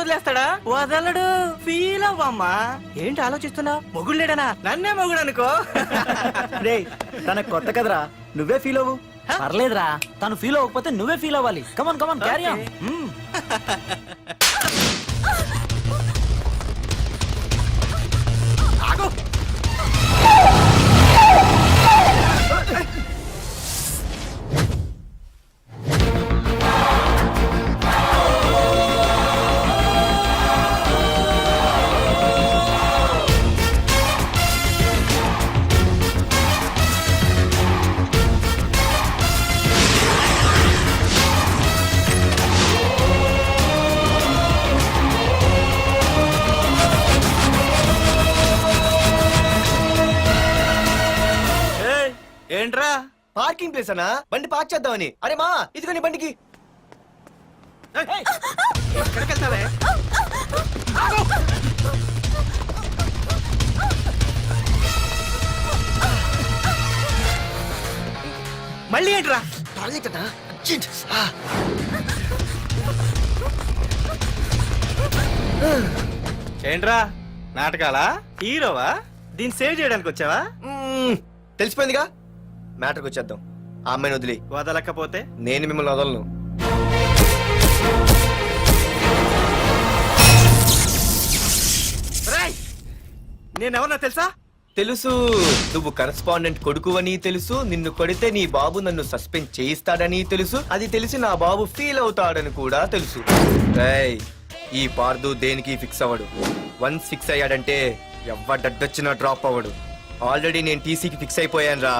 వదిలేస్తాడా? వదలడు. ఫీల్ అవ్వమ్మా. ఏంటి ఆలోచిస్తున్నా? మొగుడు లేడనా? నన్నే మొగుడు అనుకో. రే తన కొత్త కదరా, నువ్వే ఫీల్ అవ్వు. పర్లేదురా, తను ఫీల్ అవ్వకపోతే నువ్వే ఫీల్ అవ్వాలి. Come on come on carry on. ఆగు. ఏంట్రా? పార్కింగ్ ప్లేస్ అన్నా, బండి పార్క్ చేద్దామని. అరే మా ఇదిగో నీ బండికి. ఎక్కడికి వెళ్తావే? మళ్ళీ ఏంట్రా? ఏంట్రా నాటకాలా? హీరోవా? దీన్ని సేవ్ చేయడానికి వచ్చావా? తెలిసిపోయిందిగా, మ్యాటర్కి వచ్చేద్దాం. ఆ అమ్మాయిని వదిలి. వదలకపోతే నేను మిమ్మల్ని వదలను. నేనెవరన్నా తెలుసా? తెలుసు, నువ్వు కరెస్పాండెంట్ కొడుకువని తెలుసు. నిన్ను కొడితే నీ బాబు నన్ను సస్పెండ్ చేయిస్తాడని తెలుసు. అది తెలిసి నా బాబు ఫీల్ అవుతాడని కూడా తెలుసు. రేయ్, ఈ పార్దు దేనికి ఫిక్స్ అవ్వడు. వన్స్ ఫిక్స్ అయ్యాడంటే ఎవ్వడడ్డొచ్చినా డ్రాప్ అవ్వడు. ఆల్రెడీ నేను టీసీకి ఫిక్స్ అయిపోయాను రా.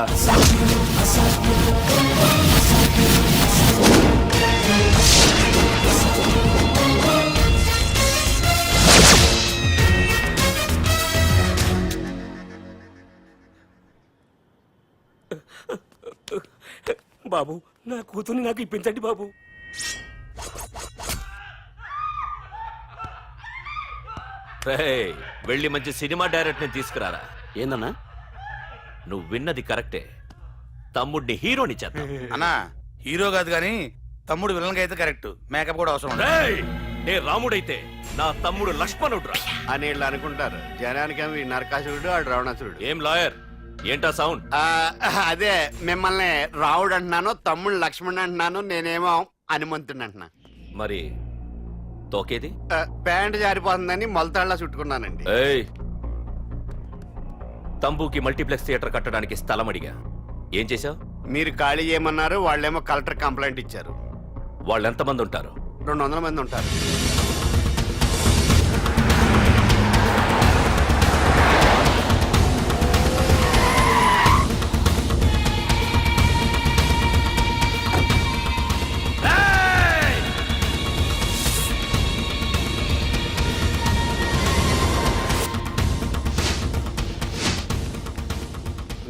బాబు, నా కూతుర్ని నాకు ఇప్పించండి బాబు. వెళ్ళి మంచి సినిమా డైరెక్ట్ ని తీసుకురారా. ఏందన్నా? నువ్వు విన్నది కరెక్టే. తమ్ముడిని హీరోని చేద్దాం. అన్నా, హీరో కాదు కానీ తమ్ముడు విలన్ అయితే కరెక్ట్. మేకప్ కూడా అవసరం. నే రాముడైతే నా తమ్ముడు లక్ష్మణుడు రా అని వీళ్ళు అనుకుంటారు. జనానికి నరకాసురుడు, ఆడు రావణాసురుడు. ఏం లాయర్, ఏంటా సౌండ్? అదే, మిమ్మల్ని రావుడు అంటున్నాను, తమ్ముడు లక్ష్మణ్ అంటున్నాను, నేనేమో హనుమంతుడు అంటున్నా. మరి తోకేది? ప్యాంట్ జారిపోతుందని మొలతాళ్ళ చుట్టుకున్నానండి. తంబుకి మల్టీప్లెక్స్ థియేటర్ కట్టడానికి స్థలం అడిగా. ఏం చేశావు? మీరు ఖాళీ చేయమన్నారు, వాళ్ళేమో కలెక్టర్ కంప్లైంట్ ఇచ్చారు. వాళ్ళు ఎంతమంది ఉంటారు? 200 మంది ఉంటారు.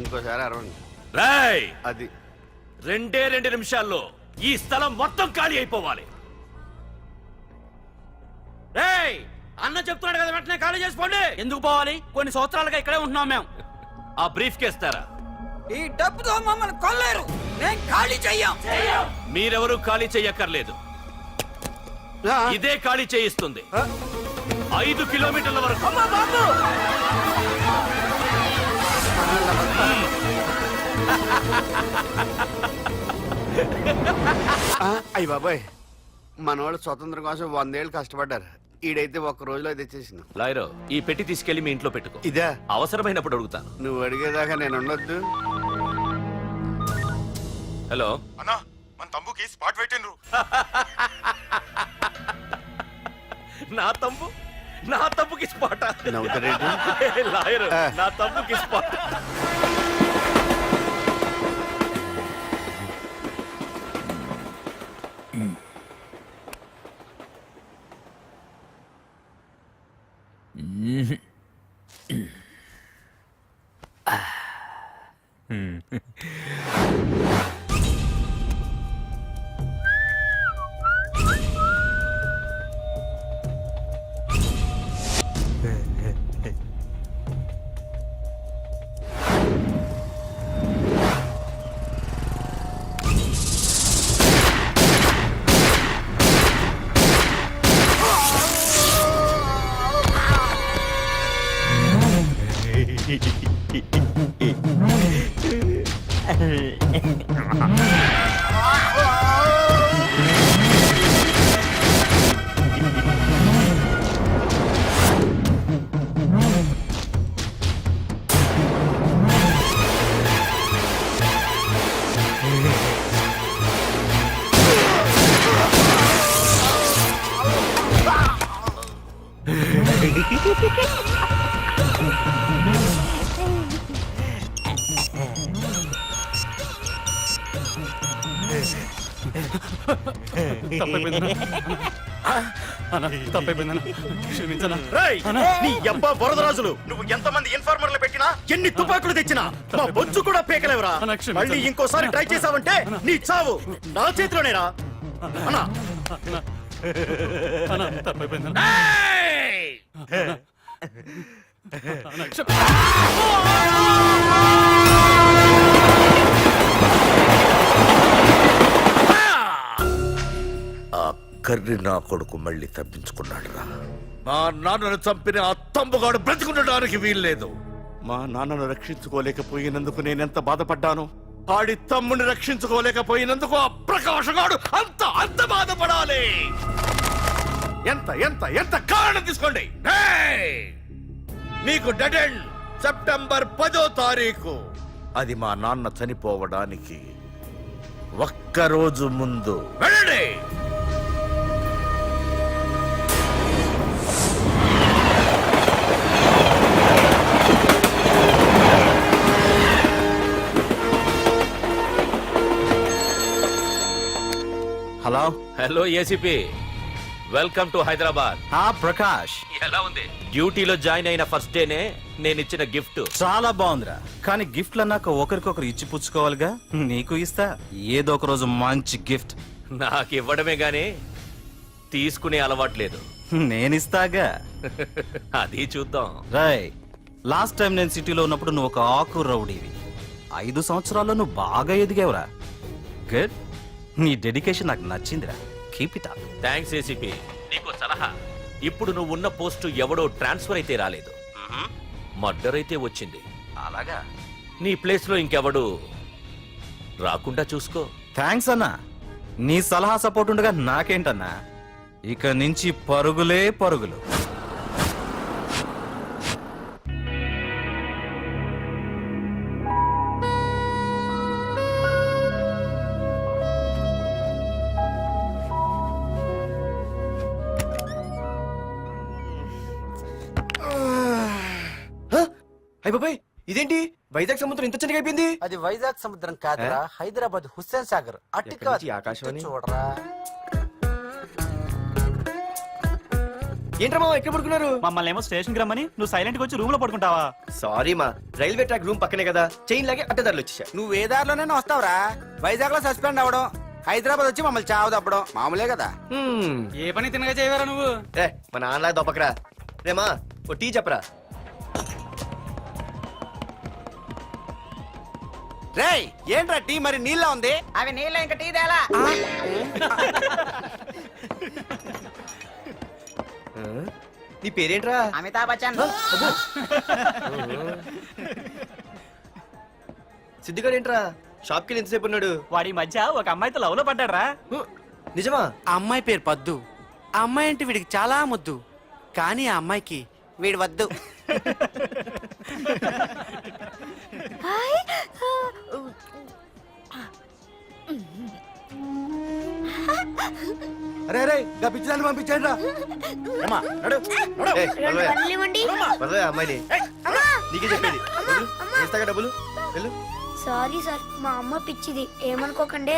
ఇంకోసారి అరవండి. అది 2 నిమిషాల్లో ఈ స్థలం మొత్తం ఖాళీ అయిపోవాలి. అన్న చెప్తున్నాడు కదా, వెంటనే ఖాళీ చేసుకోండి. ఎందుకు పోవాలి? కొన్ని సంవత్సరాలుగా ఇక్కడే ఉంటున్నాం మేము. ఆ బ్రీఫ్ కేస్తారా? ఈ డబ్బుతో మమ్మల్ని కొల్లేరు. నేను ఖాళీ చెయ్యం. మీరెవరూ ఖాళీ చెయ్యక్కర్లేదు. ఇదే ఖాళీ చేయిస్తుంది. 5 కిలోమీటర్ల వరకు. అయ్యి బాబాయ్, మనవాళ్ళు స్వతంత్రం కోసం 100 ఏళ్ళు కష్టపడ్డారు. ఈడైతే ఒక్క రోజులో తెచ్చేసిన. లాయరో, ఈ పెట్టి తీసుకెళ్లి మీ ఇంట్లో పెట్టుకో. ఇదా? అవసరమైనప్పుడు అడుగుతాను. నువ్వు అడిగేదాకా నేను ఉండొద్దు. హలో అన్నా, మన తమ్ముకి స్పాట్ పెట్టిండ్రు. నా తమ్ముకి స్పాట్. నవ్వుతారేంటి? లాయర్, నా తమ్ముకి స్పాట్. నీ అబ్బా వరదరాజులు నువ్వు ఎంతమంది ఇన్ఫార్మర్లు పెట్టినా ఎన్ని తుపాకులు తెచ్చినా మా బొచ్చు కూడా పేకలేవరా మళ్ళీ ఇంకోసారి ట్రై చేసావంటే నీ చావు నా చేతిలోనేరా అన్నా ఏయ్! ఆ కర్రి నా కొడుకు మళ్ళీ తప్పించుకున్నాడు రా. మా నాన్నను చంపిన ఆ తంబుగాడు బ్రతికుండడానికి వీల్లేదు. మా నాన్నను రక్షించుకోలేకపోయినందుకు నేనెంత బాధపడ్డాను ఆడి తమ్ముని రక్షించుకోలేకపోయినందుకు ఆ ప్రకాశగాడు అంత బాధపడాలి. ఎంత ఎంత ఎంత కారణం తీసుకోండి. ఏయ్! మీకు డెడ్ ఎండ్ సెప్టెంబర్ 10వ తారీఖు. అది మా నాన్న చనిపోవడానికి ఒక్కరోజు ముందు. వెళ్ళండి. Hello. Hello ACP, welcome to Hyderabad. Prakash, ఎలా ఉంది? డ్యూటీలో జాయిన్ అయిన ఫస్ట్ డేనే నేను ఇచ్చిన గిఫ్ట్. చాలా బాగుందిరా, కానీ గిఫ్ట్లు అన్నాక ఒకరికొకరు ఇచ్చి పుచ్చుకోవాలిగా. నీకు ఇస్తా ఏదో ఒక రోజు మంచి గిఫ్ట్. నాకు ఇవ్వడమే గానీ తీసుకునే అలవాట్లేదు. నేనిస్తాగా. అది చూద్దాం. రాయ్, లాస్ట్ టైం నేను సిటీలో ఉన్నప్పుడు నువ్వు ఒక ఆకు రౌడీవి. 5 సంవత్సరాల్లో నువ్వు బాగా ఎదిగావురా. గుడ్. నీ డెడికేషన్ నాకు నచ్చిందిరా. Keep it up. Thanks ACP. నీకు సలహా, ఇప్పుడు నువ్వు ఉన్న పోస్టు ఎవడో ట్రాన్స్ఫర్ అయితే రాలేదు, మర్డర్ అయితే వచ్చింది. అలాగా? నీ ప్లేస్ లో ఇంకెవడు రాకుండా చూసుకో. థ్యాంక్స్ అన్నా. నీ సలహా సపోర్ట్ ఉండగా నాకేంటన్నా. ఇక నుంచి పరుగులే పరుగులు. బాబాయ్, ఇదేంటి వైజాగ్ సముద్రం ఇంత చిన్నగా అయిపోయింది? అది వైజాగ్ సముద్రం కాదురా, హైదరాబాద్ హుస్సేన్ సాగర్. ఎక్కడి నుంచి ఆకాశవాణి? చూడరా. ఏంట్రా మా ఎక్కడ పడుకున్నారు? మమ్మల్ని ఏమో స్టేషన్ కి రమ్మని నువ్వు సైలెంట్ గా వచ్చి రూమ్ లో పడుకుంటావా? సారీ మా, రైల్వే ట్రాక్ రూమ్ పక్కనే కదా, చైన్ లాగే అడ్డదారులు వచ్చేసా. నువ్వు ఏ దారిలోనే వస్తావురా? వైజాగ్ లో సస్పెండ్ అవ్వడం, హైదరాబాద్ వచ్చి మమ్మల్ని చావు తప్పడం మామూలే కదా. ఏ పని తినగా చేయవారా నువ్వు? మా నాన్నలా దొప్పకరా. రేమా ఓ టీ చెప్పరా. రేయ్, ఏంట్రా టీ మరి నీళ్ళ ఉంది? అవి నీళ్ళ ఇంకా టీ తేలా. నీ పేరేంట్రా? అమితాబ్ బచ్చన్. సిద్ధిగాడు ఏంట్రా షాప్ కి ఎంతసేపు ఉన్నాడు? వాడి మధ్య ఒక అమ్మాయితో లవ్ లో పడ్డాడ్రా. నిజమా? ఆ అమ్మాయి పేరు పద్దు. ఆ అమ్మాయి అంటే వీడికి చాలా ముద్దు, కానీ ఆ అమ్మాయికి వీడు వద్దు. అరే రే, గా పిచ్చిదాన్ని పంపించండి రా. అమ్మాయిని నీకే చెప్పేది. ఇస్తాగా డబ్బులు? వెళ్ళు. సారీ సార్, మా అమ్మ పిచ్చిది, ఏమనుకోకండి.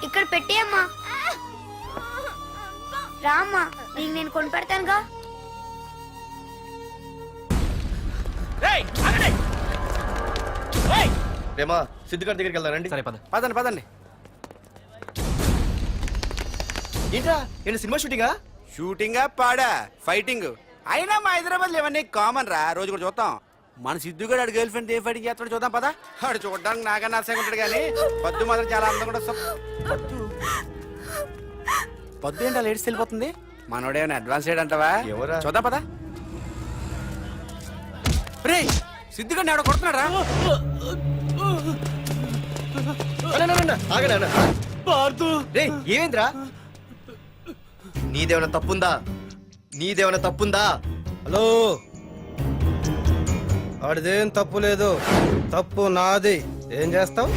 ఇక్కడ పెట్టేయమ్మా. రామ్మా, నీకు నేను కొని పెడతానుగా. రేమా సిద్ధిగాడి దగ్గరికి వెళ్దానండి. సరే పద. పదండి పదండి. ఏంట్రా ఏంటి సినిమా షూటింగా? షూటింగా పాడా ఫైటింగ్ అయినా మా హైదరాబాద్ ఇవన్నీ కామన్ రా, రోజు కూడా చూద్దాం. మన సిద్ధు గారు ఆడు గర్ల్ ఫ్రెండ్ ఏ ఫైటింగ్ చేస్తాడు చూద్దాం పదా. ఆడు చూడడానికి నాకన్నా అసహ్యంగా ఉంటాడు కానీ పద్దు మాత్రం చాలా అందంగా కూడా. పద్దు ఏంటి అలా ఏడ్స్ వెళ్ళిపోతుంది? మనోడేమైనా అడ్వాన్స్ చేయడంటావా? ఎవరా? చూద్దాం పదా. రే, సిద్ధు గారిని ఎవడో కొడుతున్నాడు రా. ఆగనా రే ఏమైందిరా నీదేమైనా తప్పుందా హలో వాడిదేం తప్పు లేదు, తప్పు నాది. ఏం చేస్తాం?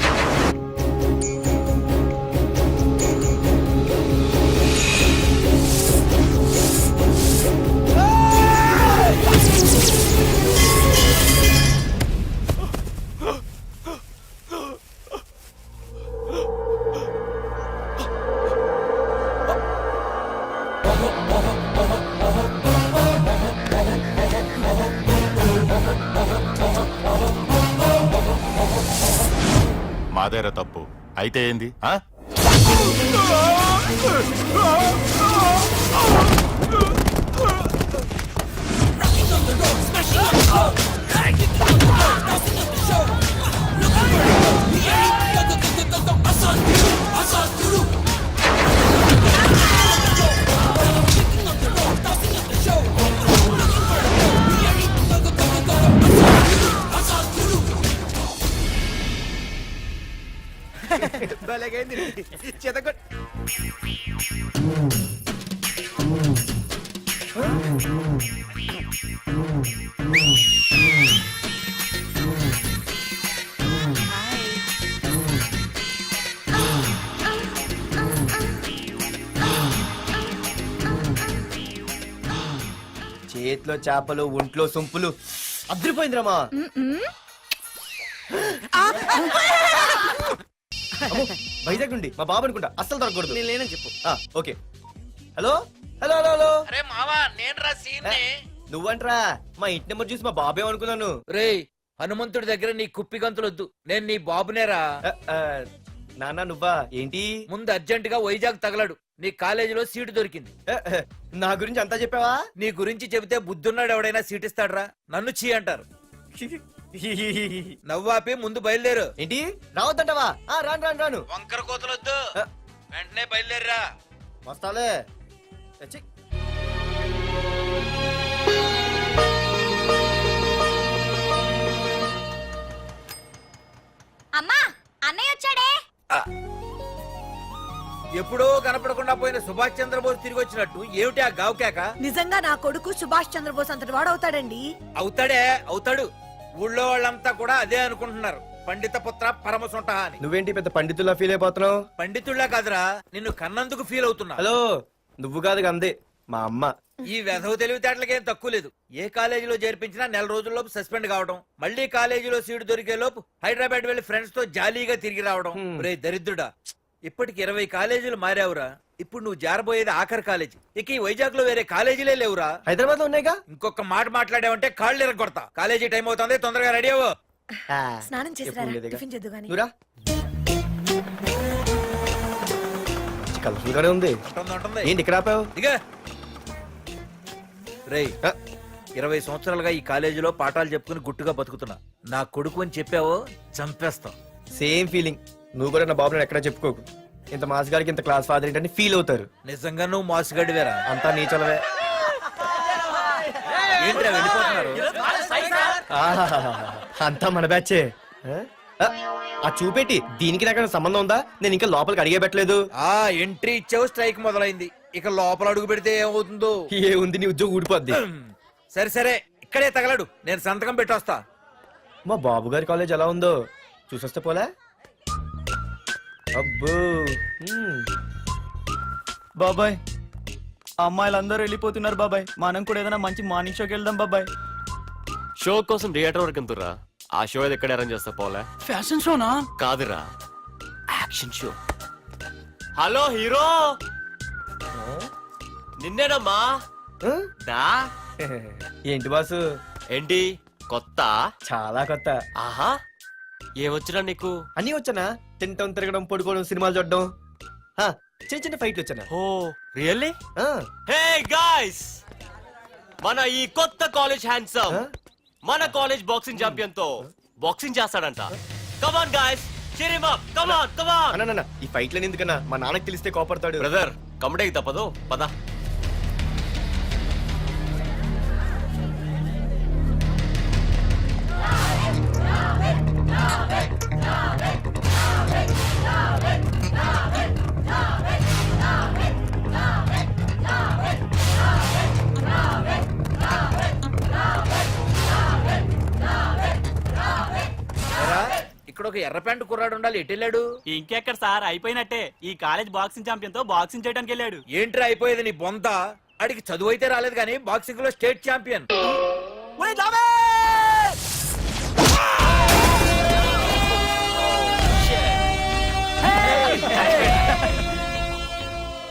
మాదేరా తప్పు అయితే ఏంది? చేతిలో చేపలు ఒంట్లో సొంపులు అదిరిపోయిందిరామా. వైజాగ్ నుండి మా బాబు అనుకుంటా, అస్సలు దొరకకూడదు. నేను లేనని చెప్పు. Okay. Hello hello hello hello. అరే మావా నేను రా సీన్ నువ్వంట్రా? మా ఇంటి నెంబర్ చూసి మా బాబే అనుకున్నాను. రే హనుమంతుడి దగ్గర నీ కుప్పి గంతులొద్దు, నేను నీ బాబునేరా. నాన్న నువ్వా? ఏంటి ముందు అర్జెంట్ గా వైజాగ్ తగలడు, నీ కాలేజీలో సీటు దొరికింది. నా గురించి అంతా చెప్పావా? నీ గురించి చెబితే బుద్ధున్నాడు ఎవడైనా సీట్ ఇస్తాడ్రా, నన్ను చీ అంటారు. నవ్వాపి ముందు బయలుదేరు. ఏంటి రావద్దంటావా? రాను రాను రాను. వంకర కోతలొద్దు, వెంటనే బయలుదేరరా. వస్తాలే. అమ్మా అన్నయ్య వచ్చాడే. ఎప్పుడో కనపడకుండా పోయిన సుభాష్ చంద్రబోస్ తిరిగి వచ్చినట్టు ఏమిటి ఆ గావుకేక? నిజంగా నా కొడుకు సుభాష్ చంద్రబోస్ అంతటి వాడు అవుతాడండి. అవుతాడు. ఊళ్ళో వాళ్ళంతా కూడా అదే అనుకుంటున్నారు, పండిత పుత్ర పరమసుంట అని. నువ్వేంటి పెద్ద పండితుల్లా ఫీల్ అయిపోతున్నావు? పండితుళ్ళ కాదురా, నిన్ను కన్నందుకు ఫీల్ అవుతున్నా. హలో నువ్వు కాదు అందే మా అమ్మ. ఈ వెధవ తెలివితేటలకేం తక్కువ లేదు. ఏ కాలేజీలో చేర్పించినా నెల రోజుల్లోపు సస్పెండ్ కావడం, మళ్ళీ కాలేజీలో సీటు దొరికే లోపు హైదరాబాద్ వెళ్లి ఫ్రెండ్స్ తో జాలీగా తిరిగి రావడం. రే దరిద్రుడా, ఇప్పటికి 20 కాలేజీలు మారావురా. ఇప్పుడు నువ్వు జారబోయేది ఆఖరి కాలేజీ. ఇక ఈ వైజాగ్ లో వేరే కాలేజీలే లేవురా. హైదరాబాద్ లో ఉన్నాయిగా. ఇంకొక మాట మాట్లాడావంటే కాళ్ళు ఎరగొడతా. కాలేజీ టైం అవుతుంది, తొందరగా రెడీ అవ్వు. స్నానం ఎప్పుడు ఉండేదిగా. టిఫిన్ చేద్దు గాని. నువ్వురా. కలర్ఫుల్ గానే ఉంది. ఉంటుంది. ఏంటి ఇక్కడ ఆపావు? దిగా రేయ్, 20 సంవత్సరాలుగా ఈ కాలేజీలో పాఠాలు చెప్పుకుని గుట్టుగా బతుకుతున్నా. నా కొడుకు అని చెప్పావో చంపేస్తాం. Same feeling. నువ్వు కూడా నా బాబు నేను ఎక్కడా చెప్పుకోకు. ఇంత మాస్ గారికి ఇంత క్లాస్ ఫాదర్ ఏంటని ఫీల్ అవుతారు. నిజంగా నువ్వు మోసగాడివేరా. అంతా నీ చలవే. ఏంట్రా వెళ్ళిపోతున్నారు? ఆహాహాహా. అంతా మన బ్యాచే. ఆ చూపెట్టి దీనికి నాకు సంబంధం ఉందా? నేను ఇంకా లోపలికి అడిగే పెట్టలేదు. ఎంట్రీ ఇచ్చావు, స్ట్రైక్ మొదలైంది. ఇక లోపల అడుగు పెడితే ఏమవుతుందో. ఏ ఉంది, నీ ఉద్యోగం ఊడిపోద్ది. సరే ఇక్కడే తగలడు, నేను సంతకం పెట్టొస్తా. మా బాబు గారి కాలేజ్ ఎలా ఉందో చూసొస్తే పోలే. అబ్బో. బాబాయ్ అమ్మాయిలందరూ వెళ్ళిపోతున్నారు బాబాయ్, మనం కూడా ఏదైనా మంచి మార్నింగ్ షోకి వెళ్దాం బాబాయ్. షో కోసం థియేటర్ వరకు ఎంతురా? ఆ షో ఏది ఎక్కడ అరేంజ్ చేస్తా పోలే? ఫ్యాషన్ షోనా? కాదురా, యాక్షన్ షో. హలో హీరో, నిన్నేనమ్మా. దా. ఏంటి బాసు? ఏంటి కొత్త? చాలా కొత్త. ఆహా, ఏమొచ్చినా నీకు? అన్నీ వచ్చానా? తింటం, తిరగడం, పడుకోవడం, సినిమాలు చూడడం, చిన్న చిన్న ఫైట్లు వచ్చానా? ఓ రియల్లీ? హే గాయ్స్, మన ఈ కొత్త కాలేజ్ హ్యాండ్సమ్ మన కాలేజ్ బాక్సింగ్ ఛాంపియన్ తో బాక్సింగ్ చేస్తాడంట. Come on guys, cheer him up. Come on, come on. అన్న ఈ ఫైట్లని ఎందుకన్నా? మా నాన్నకి తెలిస్తే కోపడతాడు. బ్రదర్ కమడేకి తప్పదు, పద. అక్కడ ఒక ఎర్ర ప్యాంటు కుర్రాడు ఉండాలి, ఎటు వెళ్ళాడు? ఇంకెక్కడ సార్, అయిపోయినట్టే. ఈ కాలేజ్ బాక్సింగ్ ఛాంపియన్ తో బాక్సింగ్ చేయడానికి వెళ్ళాడు. ఏంట్రా అయిపోయేది నీ బొంత? అడిగి చదువు అయితే రాలేదు కానీ బాక్సింగ్ లో state champion.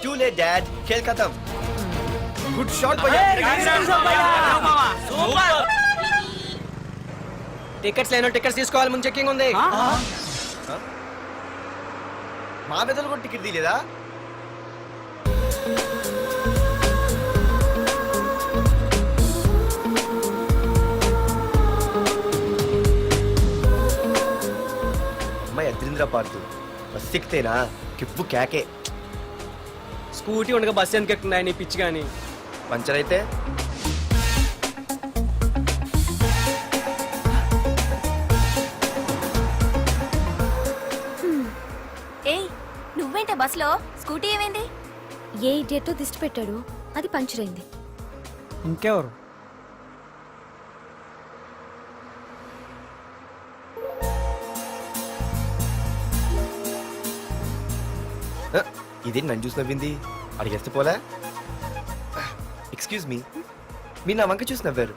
Too late dad, Khel ఖతం. గుడ్ షాట్ భయ్యా. టికెట్స్ లేనో టికెట్స్ తీసుకోవాలి, ముందు చెక్కింగ్ ఉంది. మా పెద్దలు కూడా టికెట్ తీయలేదా? అమ్మాయి అద్రింద్ర పార్తు బస్ ఎక్కితేనా కిప్పు కేకే. స్కూటీ ఉండగా బస్సు ఎందుకు ఎక్కుతున్నాయి నీ పిచ్చి కానీ. పంచర్ అయితే ఏయ్ నువ్వేంటే బస్సులో? స్కూటీ ఏమైంది? ఏ ఇడియట్ దిష్టి పెట్టాడు, అది పంచర్ అయింది. ఇంకెవరు? ఇదేంటి నన్ను చూసి నవ్వింది? అడిగేస్తే పోలే. ఎక్స్క్యూజ్ మీ, మీరు నా వంక చూసి నవ్వారు.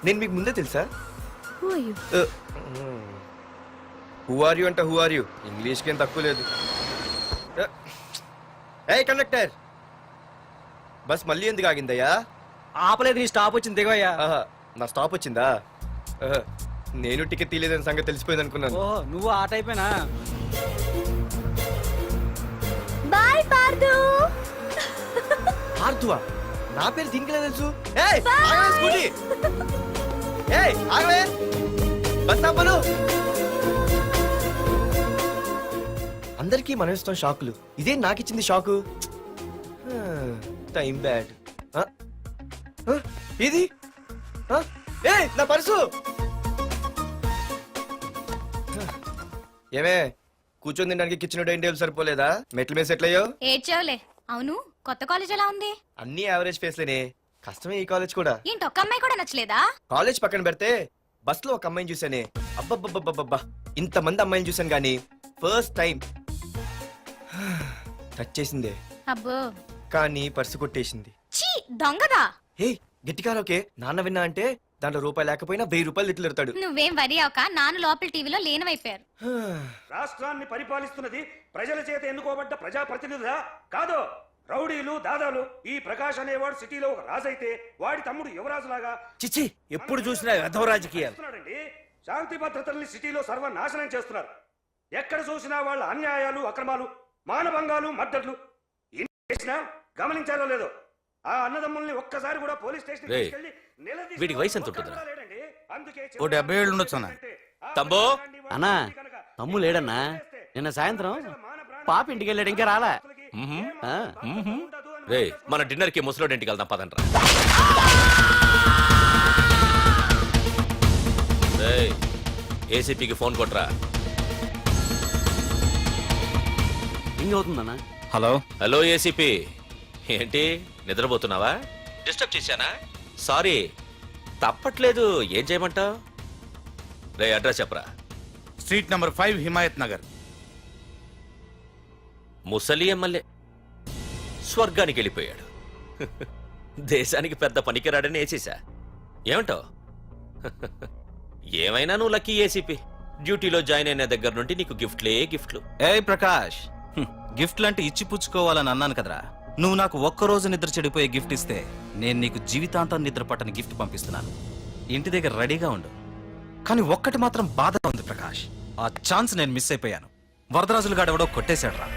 నేను మీకు ముందే తెలుసా? హూ ఆర్ యూ అంటే హూ ఆర్ యూ, ఇంగ్లీష్కి ఏం తక్కువ లేదు. ఏ కండక్టర్, బస్ మళ్ళీ ఎందుకు ఆగిందయ్యా? ఆపలేదు, నీ స్టాప్ వచ్చింది దిగవయ్యా. ఆహా, నా స్టాప్ వచ్చిందా? ఆహా, నేను టికెట్ తీయలేదని సంగతి తెలిసిపోయింది అనుకున్నాను. ఓ నువ్వు ఆ టైపేనా? బాయ్ పార్దు. ఆర్తువా? నా పేరు దీనికిలా తెలుసు? ఏయ్, ఆగవే స్కూటీ. ఏయ్, ఆగవే. బస్ ఆపను. అందరికీ మనం ఇస్తాం షాకులు, ఇదే నాకు ఇచ్చింది షాకు. Time bad. ఇది ఏయ్, నా పర్సు. ఏమే, కూర్చొని తినడానికి కిచెన్ డైనింగ్ టేబుల్ సరిపోలేదా? మెట్ల మీద సెట్ అయ్యో. ఏడ్చావులే. అవును, కొత్త కాలేజ్ ఎలా ఉంది? అన్ని యావరేజ్ ఫేస్లేనే, కష్టమే ఈ కాలేజ్ కూడా. ఏంటి ఒక్క అమ్మాయి కూడా నచ్చలేదా? కాలేజ్ పక్కన పెడితే బస్ లో ఒక అమ్మాయిని చూసానే, అబ్బబ్బబ్బబ్బబ్బా, ఇంతమంది అమ్మాయిని చూసాను గానీ ఫస్ట్ టైం టచ్ చేసిందే. అబ్బో, కానీ పర్సు కొట్టేసింది. చీ దొంగదా. హే, గట్టిగా ఓకే, నాన్న విన్నా అంటే దాంట్లో రూపాయి లేకపోయినా 1000 రూపాయలు తిట్లు. నువ్వేం వరి అవక, నాన్న లోపల టీవీలో లేనవైపోయారు. రాష్ట్రాన్ని పరిపాలిస్తున్నది ప్రజల చేత ఎన్నుకోబడ్డ ప్రజాప్రతినిధులా కాదు, రౌడీలు దాదాలు. ఈ ప్రకాష్ అనేవాడు సిటీలో ఒక రాజైతే వాడి తమ్ముడు యువరాజులాగా చిచ్చి, ఎప్పుడు చూసినా వెధవ రాజకీయాలు. చేస్తున్నాడండి. శాంతి భద్రతల్ని సిటీలో సర్వనాశనం చేస్తున్నారు. ఎక్కడ చూసినా వాళ్ళ అన్యాయాలు, అక్రమాలు, మానభంగాలు, మద్దతులు. ఇన్ని చేసినా గమనించారో లేదో, ఆ అన్నదమ్ముల్ని ఒక్కసారి కూడా పోలీస్ స్టేషన్ రేయ్, వీడికి వయసు ఎంత ఉంటుందిరా? ఓ 70 ఏళ్ళు ఉండొచ్చు అన్న. తమ్ముడు? అన్నా, తమ్ము లేడన్నా. నిన్న సాయంత్రం పాప ఇంటికి వెళ్ళాడు, ఇంకా రాలా. రే, మన డిన్నర్ కి ముసలోడి ఇంటికి వెళ్దాం పదండ్రా. రేయ్, ఏసీపీకి ఫోన్ కొట్రా. ఇంక అవుతుందన్నా. హలో. హలో ఏసీపీ, ఏంటి నిద్రపోతున్నావా? డిస్టర్బ్ చేశానా? సారీ, తప్పట్లేదు. ఏం చేయమంటావు? రే, అడ్రస్ చెప్పరా. Street number 5 Himayat Nagar. ముసలి ఎమ్మెల్యే స్వర్గానికి వెళ్ళిపోయాడు. దేశానికి పెద్ద పనికిరాడని వేసేసా. ఏమంటావు? ఏమైనా నువ్వు లక్కీ ఏసీపీ. డ్యూటీలో జాయిన్ అయిన దగ్గర నుండి నీకు గిఫ్ట్లు. ఏ ప్రకాష్, గిఫ్ట్లు అంటే ఇచ్చి పుచ్చుకోవాలని అన్నాను కదరా. నువ్వు నాకు ఒక్కరోజు నిద్ర చెడిపోయే గిఫ్ట్ ఇస్తే నేను నీకు జీవితాంతం నిద్ర పట్టని గిఫ్ట్ పంపిస్తున్నాను. ఇంటి దగ్గర రెడీగా ఉండు. కానీ ఒక్కటి మాత్రం బాధగా ఉంది ప్రకాష్, ఆ ఛాన్స్ నేను మిస్ అయిపోయాను. వరదరాజులు గాడెవడో కొట్టేశాడు రా.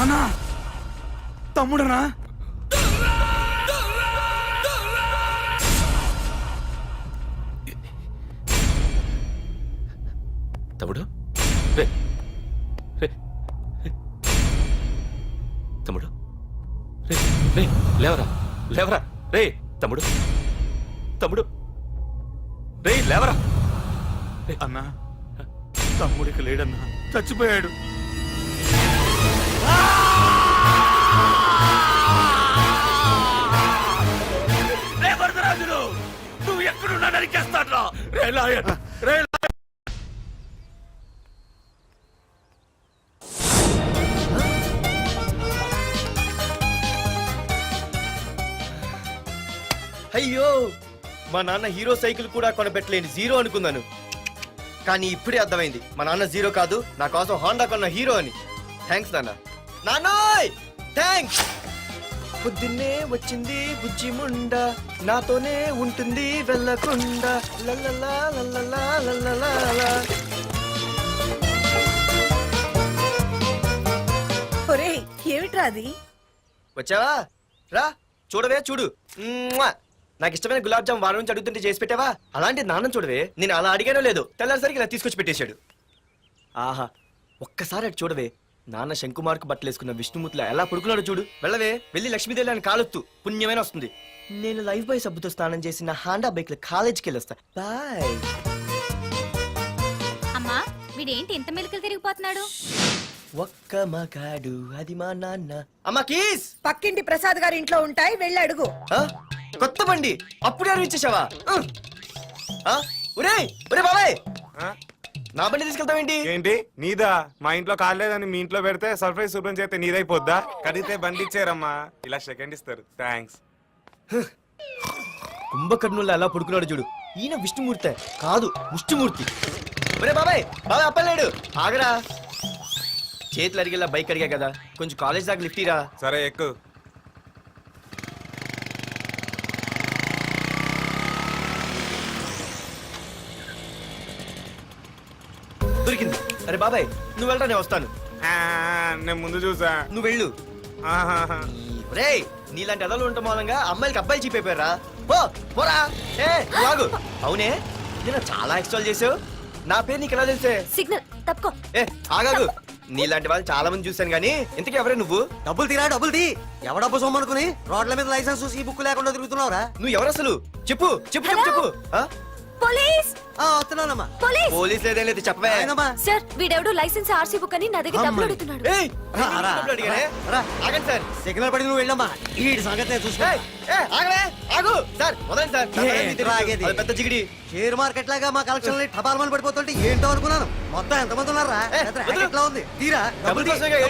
అన్నా, తమ్ముడనా? తమ్ముడు? రే, రే, రే. తమ్ముడు రే లేవరా లేవరా రే తమ్ముడు తమ్ముడు రే లేవరా అన్నా తమ్ముడికి లేడన్నా, చచ్చిపోయాడు. రే వరదరాజులు, నువ్వు ఎక్కడున్నా నరికేస్తాడ్రా. రే లాయర్, రే లాయర్. అయ్యో మా నాన్న హీరో సైకిల్ కూడా కొనపెట్టలేని జీరో అనుకున్నాను. కానీ ఇప్పుడే అర్థమైంది మా నాన్న జీరో కాదు, నా కోసం హోండా కొన్న హీరో అని. థ్యాంక్స్ నాన్న. నాన్నోయ్ థ్యాంక్స్. పొద్దున్నే వచ్చింది బుజ్జి ముండ, నాతోనే ఉంటుంది వెళ్ళకుండా. లల్లలా లల్లలా లల్లలా. ఒరేయ్ ఏమిట్రా అది? వచ్చావా? రా చూడవే చూడు. మ్మ్వా! నాకు ఇష్టమైన గులాబ్ జామ్ వారం నుంచి అడుగుతుంటే చేసి పెట్టావా? అలాంటి నాన్న చూడవే, నేను అలా అడిగానో లేదో తెల్లారిసరికి ఇలా తీసుకొచ్చి పెట్టేశాడు. ఆహా ఒక్కసారి అటు చూడవే, నాన్న శంకుమార్కు బట్టలు వేసుకున్న విష్ణుమూర్తిలా ఎలా పడుకున్నాడో చూడు. వెళ్ళవే, వెళ్ళి లక్ష్మీదేవి అని కాలొత్తు, పుణ్యమైన వస్తుంది. నేను లైఫ్ బాయ్ సబ్బుతో స్నానం చేసి నా హాండా బైక్ లో కాలేజీకి వెళ్ళొస్తా. బాయ్. అమ్మా వీడేంటి ఇంత మెలికలు తిరిగిపోతున్నాడు? ఒక్క మగాడు అది మా నాన్న. అమ్మా కీస్. పక్కింటి ప్రసాద్ గారి ఇంట్లో ఉంటాయి, వెళ్ళి అడుగు. ఆ? కొత్త బండి అప్పుడే ఇచ్చేసావా? ఒరే ఒరే బాబాయ్, నా బండి తీసుకెళ్తావేంటి? ఏంటి నీదా? మా ఇంట్లో కాలేదని మీ ఇంట్లో పెడితే సర్ప్రైజ్ శుభ్రం చేస్తే నీదైపోద్దా? కడిగితే బండి ఇచ్చారమ్మా, ఇలా సెకండ్ ఇస్తారు. థ్యాంక్స్. కుంభకర్ణుల్లో ఎలా పడుకున్నాడు చూడు. ఈయన విష్ణుమూర్తి కాదు, ముష్టిమూర్తి. ఒరే బాబాయ్ బాబాయ్ అప్పలేడు, ఆగరా. చేతులు అడిగేలా బైక్ అడిగా కదా, కొంచెం కాలేజ్ దాకా లిఫ్ట్ ఇరా. సరే ఎక్కు. దొరికింది. అరే బాబాయ్ నువ్వు వెళ్ళరా, నేను వస్తాను. నేను ముందు చూసా. నువ్వు వెళ్ళు. రే నీలాంటి ఎదలు ఉండటం మూలంగా అమ్మాయిలకి అబ్బాయిలు చీపైపోయారా? పోరా. ఏ నువ్వు ఆగు. అవునే నేను చాలా ఎక్స్ట్రాల్ చేసావు, నా పేరు నీకు ఎలా తెలిసే? సిగ్నల్ తప్పుకో. ఏ ఆగాగు, నీలాంటి వాళ్ళు చాలా మంది చూశాను గానీ ఇంతకీ ఎవరే నువ్వు? డబ్బులు తీరా డబ్బులు తీ. ఎవడబ్బు సొమ్మనుకుని రోడ్ల మీద లైసెన్స్ చూసి ఈ బుక్ లేకుండా తిరుగుతున్నావురా? నువ్వు ఎవరు అసలు? చెప్పు చెప్పు చెప్పు చెప్పు. ఆ? పోలీస్ వస్తున్నానమ్మా. పోలీస్ పోలీస్ లేదేం లేదు చెప్పవే. సార్ వీడెవడో లైసెన్స్ ఆర్సీ బుక్ అని నా దగ్గర డబ్బులు అడుగుతున్నాడు. ఏయ్, డబ్బులు అడిగానే? ఆగండి సార్. సిగ్నల్ పడి నువ్వు వెళ్ళమ్మా, ఈ సంగతి చూసుకో. ఏయ్, ఏ, ఆగవే, ఆగు. సార్ వదండి సార్, నా పని మీకు తెలుసు. ఆగేది. అది పెద్ద జిగిడి. షేర్ మార్కెట్ లాగా మా కలెక్షన్ టపాల్మని పడిపోతుంటే ఏంటో అనుకున్నాను. మొత్తం ఎంతమంది ఉన్నారా? ఏ, ర్యాకెట్ లా ఉంది. తీరా డబ్బుల కోసమేగా ఏడు